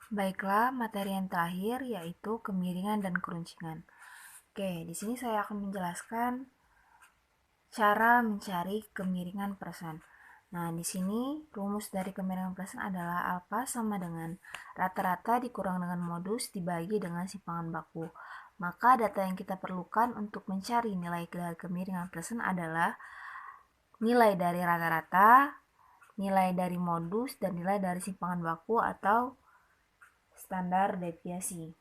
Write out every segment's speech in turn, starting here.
Baiklah, materi yang terakhir yaitu kemiringan dan keruncingan. Oke, di sini saya akan menjelaskan cara mencari kemiringan persen. Nah, di sini rumus dari kemiringan persen adalah alfa sama dengan rata-rata dikurang dengan modus dibagi dengan simpangan baku. Maka data yang kita perlukan untuk mencari nilai dari kemiringan persen adalah nilai dari rata-rata, nilai dari modus, dan nilai dari simpangan baku atau standar deviasi.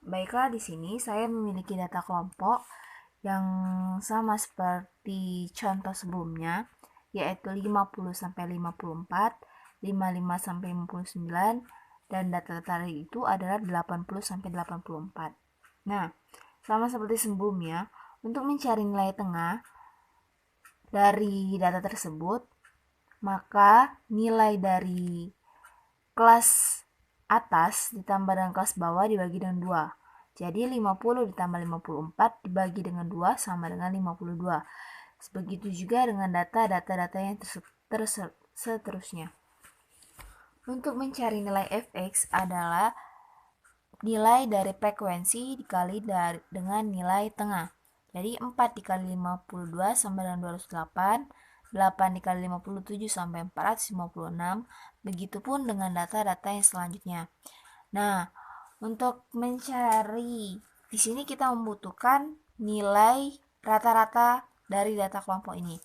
Baiklah, di sini saya memiliki data kelompok yang sama seperti contoh sebelumnya, yaitu 50 sampai 54, 55 sampai 59, dan data tadi itu adalah 80 sampai 84. Nah, sama seperti sebelumnya, untuk mencari nilai tengah dari data tersebut, maka nilai dari kelas atas ditambah dengan kelas bawah dibagi dengan 2. Jadi 50 ditambah 54 dibagi dengan 2 sama dengan 52. Begitu juga dengan data-data yang seterusnya. Untuk mencari nilai fx adalah nilai dari frekuensi dikali dengan nilai tengah. Jadi 4 dikali 52 sama dengan 208, 8 dikali 57 sampai 456, begitupun dengan data-data yang selanjutnya. Nah, untuk mencari di sini kita membutuhkan nilai rata-rata dari data kelompok ini.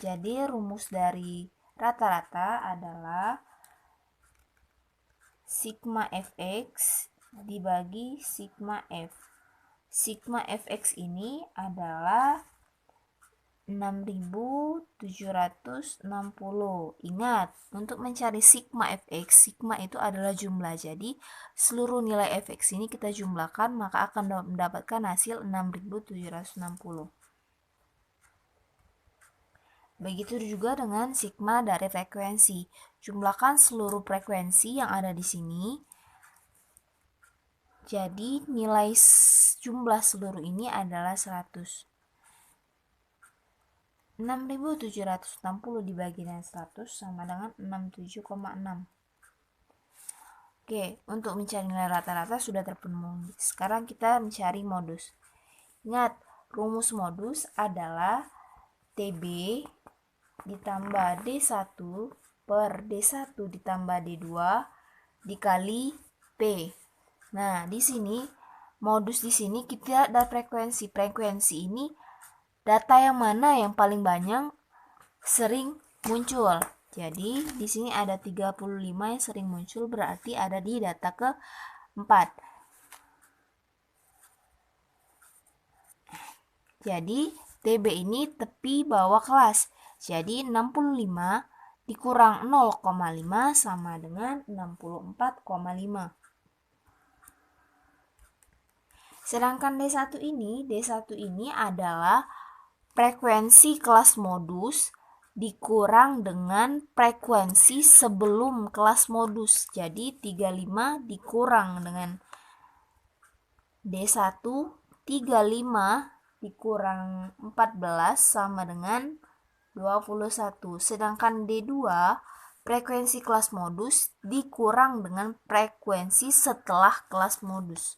Jadi rumus dari rata-rata adalah sigma fx dibagi sigma f. Sigma fx ini adalah 6760. Ingat, untuk mencari sigma fx, sigma itu adalah jumlah. Jadi, seluruh nilai fx ini kita jumlahkan, maka akan mendapatkan hasil 6760. Begitu juga dengan sigma dari frekuensi. Jumlahkan seluruh frekuensi yang ada di sini. Jadi, nilai jumlah seluruh ini adalah 100. 6760 dibagi dengan 100 sama dengan 67,6. Oke, untuk mencari nilai rata-rata sudah terpenuhi. Sekarang kita mencari modus. Ingat, rumus modus adalah TB ditambah D1 per D1 ditambah D2 dikali P. Nah, di sini modus di sini kita ada frekuensi. Frekuensi ini data yang mana yang paling banyak sering muncul. Jadi di sini ada 35 yang sering muncul, berarti ada di data ke-4. Jadi TB ini tepi bawah kelas. Jadi 65 dikurang 0,5 sama dengan 64,5. Sedangkan D1 ini adalah frekuensi kelas modus dikurang dengan frekuensi sebelum kelas modus. Jadi 35 dikurang dengan D1, 35 dikurang 14 sama dengan 21. Sedangkan D2 frekuensi kelas modus dikurang dengan frekuensi setelah kelas modus.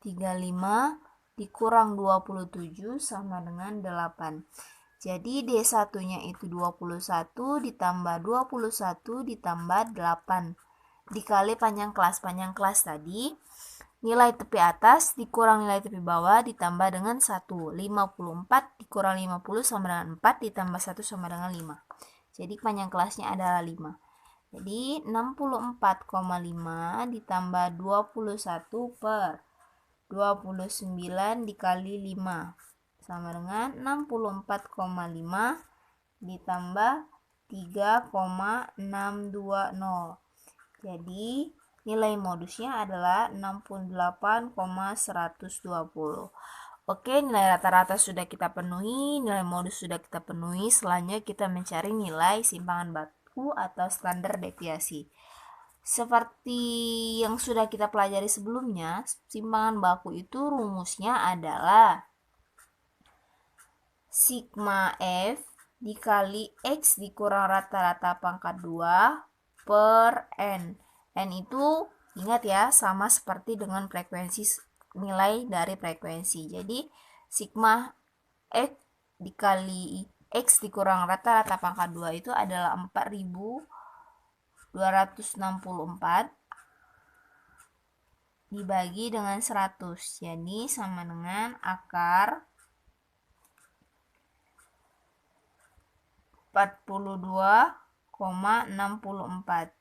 35 dikurang 27 sama dengan 8. Jadi D1-nya itu 21 ditambah 21 ditambah 8 dikali panjang kelas. Panjang kelas tadi nilai tepi atas dikurang nilai tepi bawah ditambah dengan 1. 54 dikurang 50 sama dengan 4 ditambah 1 sama dengan 5. Jadi panjang kelasnya adalah 5. Jadi 64,5 ditambah 21 per 29 dikali 5 sama dengan 64,5 ditambah 3,620. Jadi nilai modusnya adalah 68,120. Oke, nilai rata-rata sudah kita penuhi, nilai modus sudah kita penuhi. Selanjutnya kita mencari nilai simpangan baku atau standar deviasi. Seperti yang sudah kita pelajari sebelumnya, simpangan baku itu rumusnya adalah sigma F dikali X dikurang rata-rata pangkat 2 per N. N itu Ingat ya, sama seperti dengan frekuensi, nilai dari frekuensi. Jadi sigma X dikali X dikurang rata-rata pangkat 2 itu adalah 4264 dibagi dengan 100. Jadi sama dengan akar 42,64.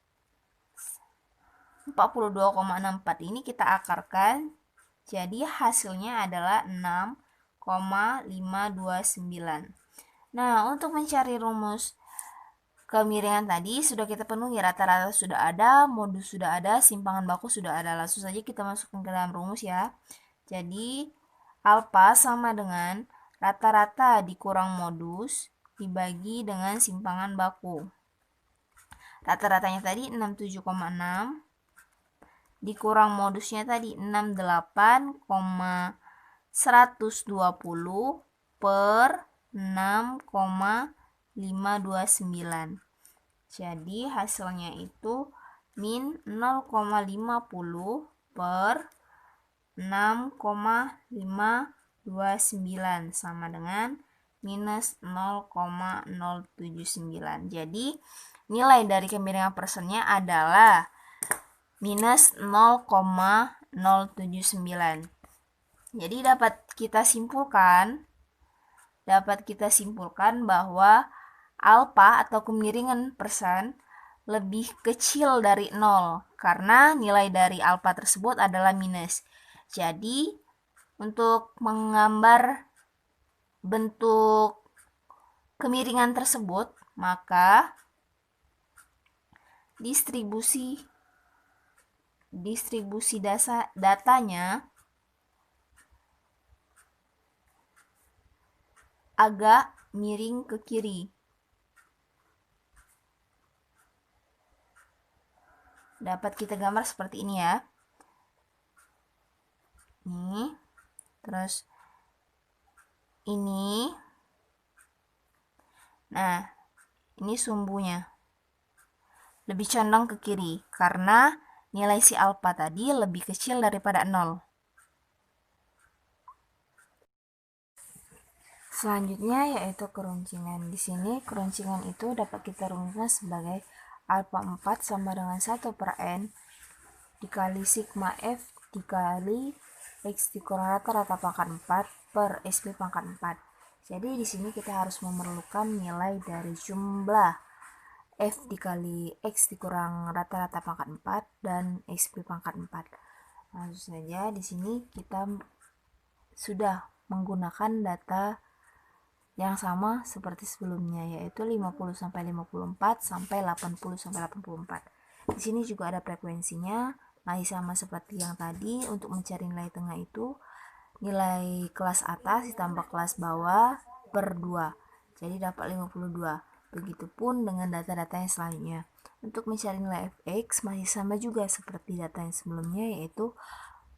42,64 ini kita akarkan, jadi hasilnya adalah 6,529. Nah, untuk mencari rumus kemiringan tadi sudah kita penuhi, rata-rata sudah ada, modus sudah ada, simpangan baku sudah ada. Langsung saja kita masukkan ke dalam rumus ya. Jadi alfa sama dengan rata-rata dikurang modus dibagi dengan simpangan baku. Rata-ratanya tadi 67,6 dikurang modusnya tadi 68,120 per 6,529. Jadi hasilnya itu min 0,50 per 6,529 sama dengan minus 0,079. Jadi nilai dari kemiringan persennya adalah minus 0,079. Jadi dapat kita simpulkan bahwa alfa atau kemiringan persen lebih kecil dari 0 karena nilai dari alfa tersebut adalah minus. Jadi untuk menggambar bentuk kemiringan tersebut, maka distribusi datanya agak miring ke kiri. Dapat kita gambar seperti ini ya. Nih, terus ini. Nah, ini sumbunya. Lebih condong ke kiri karena nilai si alfa tadi lebih kecil daripada 0. Selanjutnya yaitu keruncingan. Di sini keruncingan itu dapat kita rumuskan sebagai alfa 4 sama dengan 1 per n dikali sigma f dikali x dikurang rata-rata pangkat 4 per sp pangkat 4. Jadi di sini kita harus memerlukan nilai dari jumlah f dikali x dikurang rata-rata pangkat 4 dan sp pangkat 4. Langsung saja di sini kita sudah menggunakan data yang sama seperti sebelumnya, yaitu 50 sampai 54 sampai 80 sampai 84. Di sini juga ada frekuensinya, masih sama seperti yang tadi. Untuk mencari nilai tengah itu nilai kelas atas ditambah kelas bawah per 2. Jadi dapat 52. Begitupun dengan data-data yang selanjutnya. Untuk mencari nilai fx masih sama juga seperti data yang sebelumnya, yaitu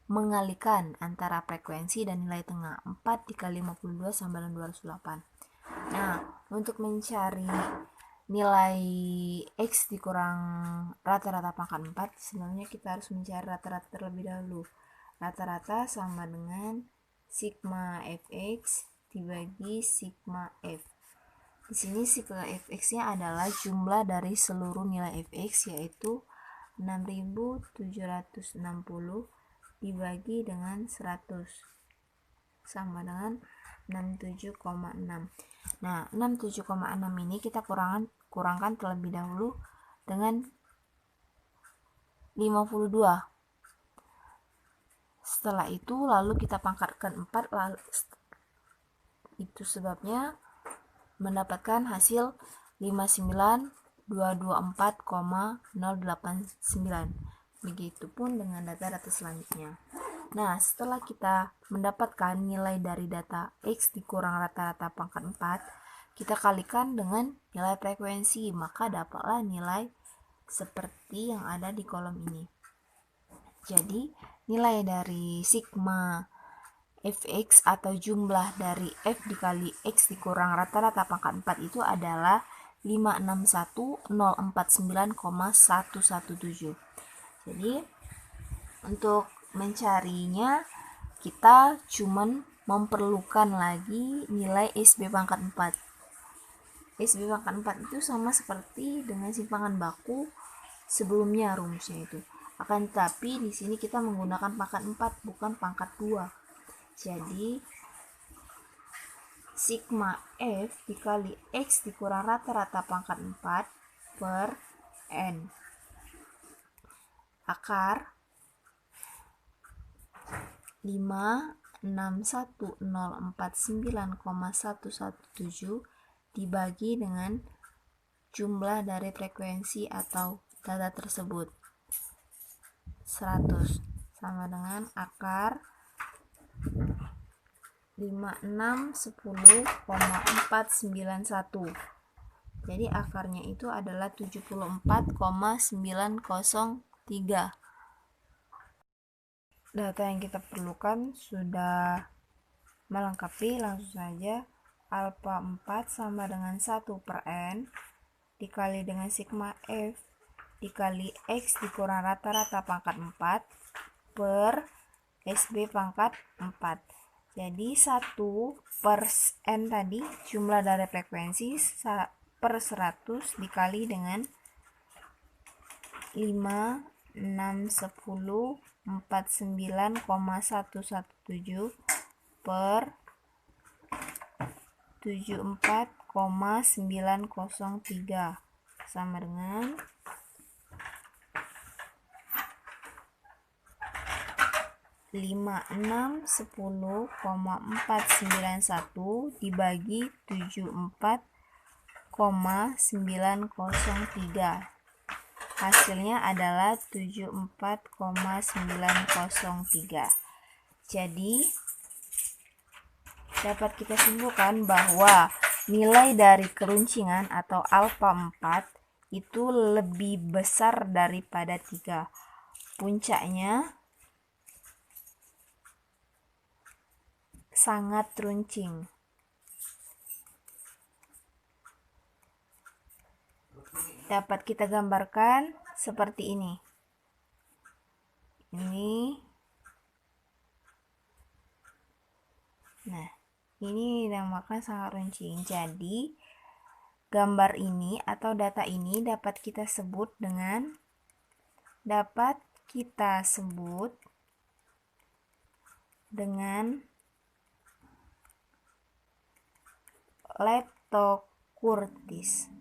mengalikan antara frekuensi dan nilai tengah. 4 dikali 52 sama dengan 208. Nah, untuk mencari nilai x dikurang rata-rata pangkat 4, sebenarnya kita harus mencari rata-rata terlebih dahulu. Rata-rata sama dengan sigma fx dibagi sigma f. Di sini sigma fx-nya adalah jumlah dari seluruh nilai fx, yaitu 6760 dibagi dengan 100 sama dengan 67,6. Nah, 67,6 ini kita kurangkan terlebih dahulu dengan 52. Setelah itu lalu kita pangkatkan 4, lalu itu sebabnya mendapatkan hasil 59224,089. Begitupun dengan data-data selanjutnya. Nah, setelah kita mendapatkan nilai dari data x dikurang rata-rata pangkat 4, kita kalikan dengan nilai frekuensi, maka dapatlah nilai seperti yang ada di kolom ini. Jadi, nilai dari sigma fx atau jumlah dari f dikali x dikurang rata-rata pangkat 4 itu adalah 561.049,117. Jadi Untuk mencarinya kita cuman memerlukan lagi nilai SB pangkat 4. SB pangkat 4 itu sama seperti dengan simpangan baku sebelumnya rumusnya itu. Akan tetapi di sini kita menggunakan pangkat 4 bukan pangkat 2. Jadi sigma F dikali X dikurang rata-rata pangkat 4 per N. Akar 561049117 dibagi dengan jumlah dari frekuensi atau data tersebut 100 sama dengan akar 5610,491. Jadi akarnya itu adalah 74,903. Data yang kita perlukan sudah melengkapi, langsung saja alfa 4 sama dengan 1 per N dikali dengan sigma F dikali X dikurang rata-rata pangkat 4 per SB pangkat 4. Jadi 1 per N tadi jumlah dari frekuensi per 100 dikali dengan 5, 6, 10, 49,117 per 74,903 sama dengan 5610,491 dibagi 74,903. Hasilnya adalah 74,903. Jadi dapat kita simpulkan bahwa nilai dari keruncingan atau alfa 4 itu lebih besar daripada 3. Puncaknya sangat runcing. Dapat kita gambarkan seperti ini. Nah, ini dinamakan sangat runcing. Jadi, gambar ini atau data ini dapat kita sebut dengan leptokurtis.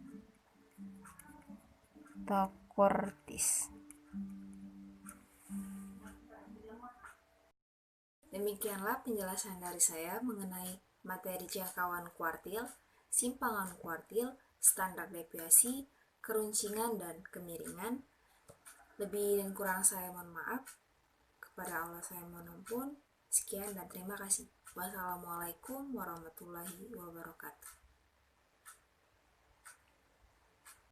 Demikianlah penjelasan dari saya mengenai materi jangkauan kuartil, simpangan kuartil, standar deviasi, keruncingan, dan kemiringan. Lebih dan kurang saya mohon maaf. Kepada Allah saya mohon ampun. Sekian dan terima kasih. Wassalamualaikum warahmatullahi wabarakatuh.